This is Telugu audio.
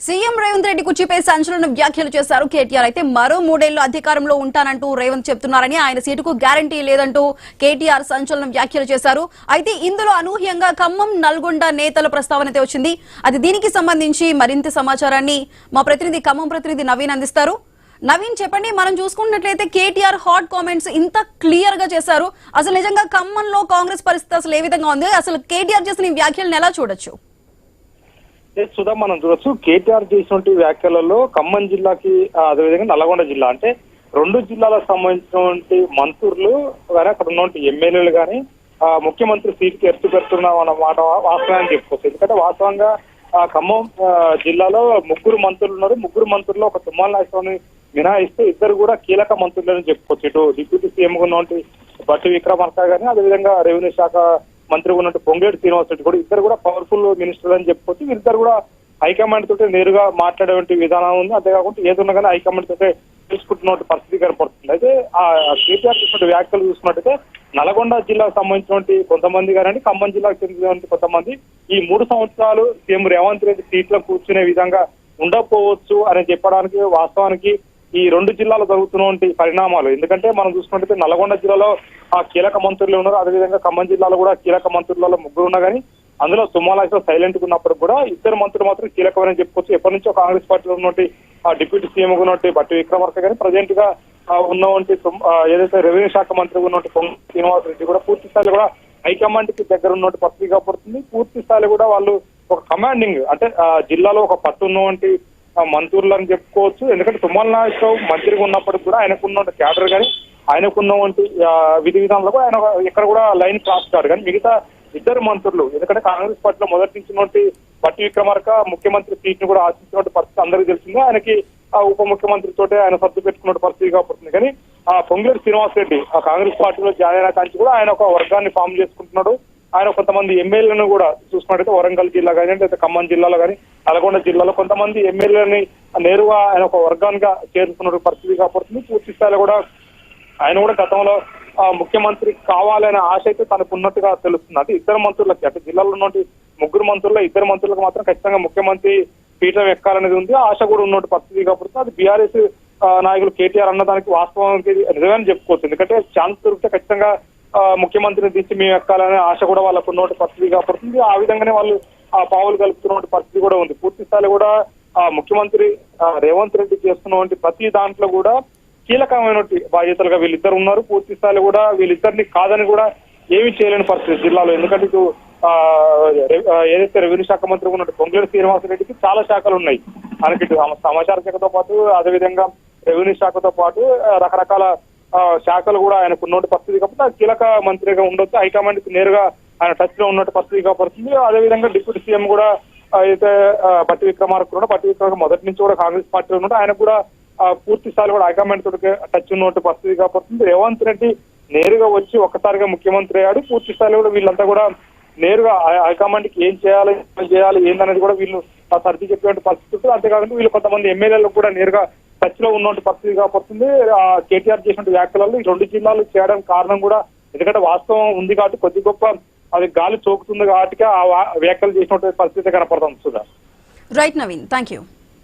సీఎం రేవంత్ రెడ్డి కుర్చీపై సంచలన వ్యాఖ్యలు చేశారు కేటీఆర్. అయితే మరో 3 ఏళ్లు అధికారంలో ఉంటానంటూ రేవంత్ చెప్తున్నారని, ఆయన సీటుకు గ్యారంటీ లేదంటూ కేటీఆర్ సంచలన వ్యాఖ్యలు చేశారు. అయితే ఇందులో అనూహ్యంగా ఖమ్మం, నల్గొండ నేతల ప్రస్తావన అయితే వచ్చింది. అది దీనికి సంబంధించి మరింత సమాచారాన్ని మా ప్రతినిధి ఖమ్మం ప్రతినిధి నవీన్ అందిస్తారు. నవీన్, చెప్పండి. మనం చూసుకున్నట్లయితే కేటీఆర్ హాట్ కామెంట్స్ ఇంత క్లియర్ గా చేశారు. అసలు నిజంగా ఖమ్మంలో కాంగ్రెస్ పరిస్థితి అసలు ఏ విధంగా ఉంది? అసలు కేటీఆర్ చేసిన ఈ వ్యాఖ్యలను ఎలా చూడొచ్చు? సుధా, మనం చూడొచ్చు కేటీఆర్ చేసినటువంటి వ్యాఖ్యలలో ఖమ్మం జిల్లాకి అదేవిధంగా నల్గొండ జిల్లా అంటే 2 జిల్లాలకు సంబంధించినటువంటి మంత్రులు కానీ అక్కడ ఉన్నటువంటి ఎమ్మెల్యేలు కానీ ముఖ్యమంత్రి సీటుకి ఎత్తు పెడుతున్న మాట వాస్తవాన్ని చెప్పుకోవచ్చు. ఎందుకంటే వాస్తవంగా ఖమ్మం జిల్లాలో 3 మంత్రులు ఉన్నారు. 3 మంత్రుల్లో ఒక తుమ్మల నాగేశ్వరరావుని మినహాయిస్తే ఇద్దరు కూడా కీలక మంత్రులని చెప్పుకోవచ్చు. ఇటు డిప్యూటీ సీఎం ఉన్నటువంటి బట్టి విక్రమార్క కానీ అదేవిధంగా రెవెన్యూ శాఖ మంత్రి ఉన్నట్టు పొంగేటి శ్రీనివాస్ రెడ్డి కూడా ఇద్దరు కూడా పవర్ఫుల్ మినిస్టర్ అని చెప్పుకోవచ్చు. వీరిద్దరు కూడా హైకమాండ్ తోటి నేరుగా మాట్లాడేటువంటి విధానం ఉంది. అంతేకాకుండా ఏదున్నా కానీ హైకమాండ్ తోటే తీసుకుంటున్న పరిస్థితి కనపడుతుంది. అయితే ఆ కేటీఆర్ చేసిన వ్యాఖ్యలు చూసుకున్నట్టయితే నల్గొండ జిల్లాకు సంబంధించినటువంటి కొంతమంది కానీ ఖమ్మం జిల్లాకు చెందినటువంటి కొంతమంది ఈ 3 సంవత్సరాలు సీఎం రేవంత్ రెడ్డి సీట్లో కూర్చునే విధంగా ఉండకపోవచ్చు అని చెప్పడానికి వాస్తవానికి ఈ 2 జిల్లాలో జరుగుతున్నటువంటి పరిణామాలు. ఎందుకంటే మనం చూసుకున్నట్టయితే నల్గొండ జిల్లాలో కీలక మంత్రులు ఉన్నారు. అదేవిధంగా ఖమ్మం జిల్లాలో కూడా కీలక మంత్రులలో 3 ఉన్నా కానీ అందులో తుమ్మలాశ్వర సైలెంట్ గా ఉన్నప్పుడు కూడా 2 మంత్రులు మాత్రం కీలకమని చెప్పుకోవచ్చు. ఎప్పటి నుంచో కాంగ్రెస్ పార్టీలో ఉన్నటువంటి డిప్యూటీ సీఎం ఉన్నటువంటి బట్టి విక్రమార్క కానీ ప్రజెంట్ గా ఉన్నటువంటి ఏదైతే రెవెన్యూ శాఖ మంత్రి ఉన్నటువంటి పొంగేటి శ్రీనివాస్ రెడ్డి కూడా పూర్తి స్థాయిలో కూడా హైకమాండ్ కి దగ్గర ఉన్నటువంటి పరిస్థితి కాబడుతుంది. పూర్తి స్థాయిలో కూడా వాళ్ళు ఒక కమాండింగ్ అంటే జిల్లాలో ఒక పట్టు ఉన్నటువంటి మంత్రులు అని చెప్పుకోవచ్చు. ఎందుకంటే తుమ్మల నాగేశ్వరరావు మంత్రిగా ఉన్నప్పటికి కూడా ఆయనకున్న క్యాడర్ కానీ ఆయనకున్నటువంటి విధి విధానంలో కూడా ఆయన ఎక్కడ కూడా లైన్ క్రాస్ కాదు. కానీ మిగతా 2 మంత్రులు ఎందుకంటే కాంగ్రెస్ పార్టీలో మొదటి నుంచి బట్టి విక్రమార్క ముఖ్యమంత్రి సీట్ ను కూడా ఆశించినటువంటి పరిస్థితి అందరికీ తెలిసిందే. ఆయనకి ఉప ముఖ్యమంత్రితోటే ఆయన సర్దు పెట్టుకున్న పరిస్థితి కాబడుతుంది. కానీ పొంగేటి శ్రీనివాస్ రెడ్డి కాంగ్రెస్ పార్టీలో జాయిన్ అయిన కాంచి కూడా ఆయన ఒక వర్గాన్ని ఫామ్ చేసుకుంటున్నాడు. ఆయన కొంతమంది ఎమ్మెల్యేలను కూడా చూసుకున్నట్టయితే వరంగల్ జిల్లా కానీ అంటే ఖమ్మం జిల్లాలో కానీ నల్గొండ జిల్లాలో కొంతమంది ఎమ్మెల్యేలని నేరుగా ఆయన ఒక వర్గానికి చేరుకున్న పరిస్థితి కాబడుతుంది. పూర్తి స్థాయిలో కూడా ఆయన కూడా గతంలో ముఖ్యమంత్రి కావాలనే ఆశ అయితే తనకు ఉన్నట్టుగా తెలుస్తుంది. అంటే 2 మంత్రులకి అంటే జిల్లాలో ఉన్నటువంటి 3 మంత్రుల్లో 2 మంత్రులకు మాత్రం ఖచ్చితంగా ముఖ్యమంత్రి పీఠం ఎక్కాలనేది ఉంది. ఆశ కూడా ఉన్నటువంటి పరిస్థితి కాబట్టి అది బీఆర్ఎస్ నాయకులు కేటీఆర్ అన్నదానికి వాస్తవానికి నిజమని చెప్పుకోవచ్చు. ఎందుకంటే ఛాన్స్ దొరికితే ఖచ్చితంగా ముఖ్యమంత్రిని దించి మేము ఎక్కాలనే ఆశ కూడా వాళ్ళకు ఉన్నటువంటి పరిస్థితి కాబడుతుంది. ఆ విధంగానే వాళ్ళు పావులు కలుపుతున్నటువంటి పరిస్థితి కూడా ఉంది. పూర్తి స్థాయిలో కూడా ముఖ్యమంత్రి రేవంత్ రెడ్డి చేస్తున్నటువంటి ప్రతి దాంట్లో కూడా కీలకమైనటువంటి బాధ్యతలుగా వీళ్ళిద్దరు ఉన్నారు. పూర్తి స్థాయిలో కూడా వీళ్ళిద్దరిని కాదని కూడా ఏమీ చేయలేని పరిస్థితి జిల్లాలో. ఎందుకంటే ఇటు ఏదైతే రెవెన్యూ శాఖ మంత్రి ఉన్నట్టు పొంగేటి శ్రీనివాస్ రెడ్డికి చాలా శాఖలు ఉన్నాయి. మనకి ఇటు సమాచార శాఖతో పాటు అదేవిధంగా రెవెన్యూ శాఖతో పాటు రకరకాల శాఖలు కూడా ఆయనకు ఉన్నటువంటి పరిస్థితి కాబట్టి కీలక మంత్రిగా ఉండొచ్చు. హైకమాండ్ కి నేరుగా ఆయన టచ్ లో ఉన్నట్టు పరిస్థితి కాబడుతుంది. అదేవిధంగా డిప్యూటీ సీఎం కూడా అయితే బట్టి విక్రమార్క కూడా బట్టి విక్రమార్క మొదటి నుంచి కూడా కాంగ్రెస్ పార్టీలో ఉన్నట్టు ఆయన కూడా పూర్తి స్థాయిలో కూడా హైకమాండ్ తోటి టచ్ ఉన్నట్టు పరిస్థితి కాబడుతుంది. రేవంత్ రెడ్డి నేరుగా వచ్చి ఒక్కసారిగా ముఖ్యమంత్రి అయ్యాడు. పూర్తి స్థాయిలో కూడా వీళ్ళంతా కూడా నేరుగా హైకమాండ్ కి ఏం చేయాలి ఏందనేది కూడా వీళ్ళు సర్ది చెప్పేటువంటి పరిస్థితి. అంతేకాకుండా వీళ్ళు కొంతమంది ఎమ్మెల్యేలకు కూడా నేరుగా టచ్ లో ఉన్నటువంటి పరిస్థితి కాబడుతుంది. కేటీఆర్ చేసిన వ్యాఖ్యలలో ఈ 2 జిల్లాలు చేయడం కారణం కూడా ఎందుకంటే వాస్తవం ఉంది కాబట్టి కొద్ది గొప్ప అది గాలి చోకుతుంది కాబట్టి ఆ వ్యాఖ్యలు చేసినటువంటి పరిస్థితి కనపడుతుంది. Sudha. Right Naveen, thank you.